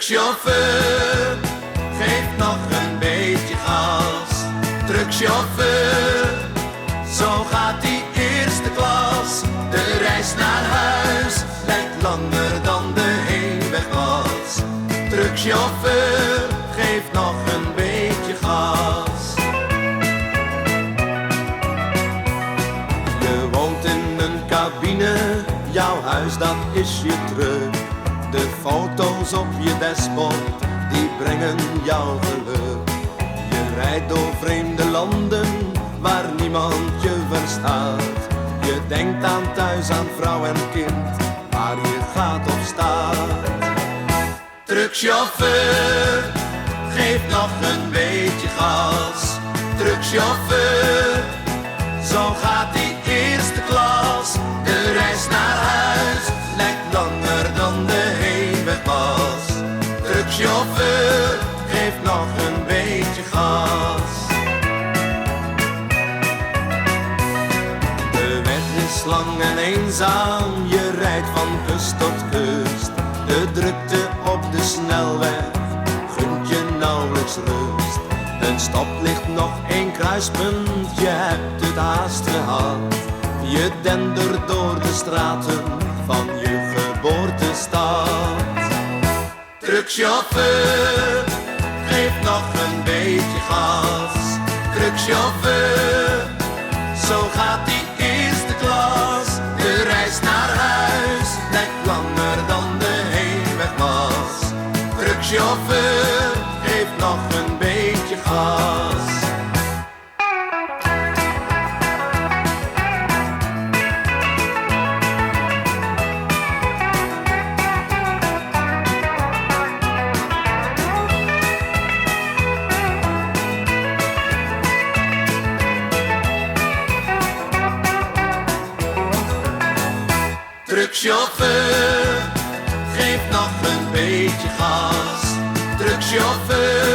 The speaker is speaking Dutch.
Truckchauffeur, geef nog een beetje gas. Truckchauffeur, zo gaat die eerste klas. De reis naar huis lijkt langer dan de heenweg was. Truckchauffeur, geef nog een beetje gas. Je woont in een cabine, jouw huis dat is je terug. De foto's op je dashboard, die brengen jou geluk. Je rijdt door vreemde landen, waar niemand je verstaat. Je denkt aan thuis, aan vrouw en kind, waar je gaat of staat. Truckchauffeur, geef nog een beetje gas. Truckchauffeur, zo gaat die eerste klas. De reis naar huis lijkt langer dan de heenweg was. Truckchauffeur, geef nog een beetje gas. De weg is lang en eenzaam, je rijdt van kust tot kust. De drukte op de snelweg gunt je nauwelijks rust. Een stoplicht, nog één kruispunt, je hebt het haast gehad. Je dendert door de straten van je geboortestad. Truckchauffeur, geef nog een beetje gas. Truckchauffeur, zo gaat die eerste klas. De reis naar huis lijkt langer dan de heenweg was. Truckchauffeur, geef nog een beetje gas. Truckchauffeur, geef nog een beetje gas. Truckchauffeur,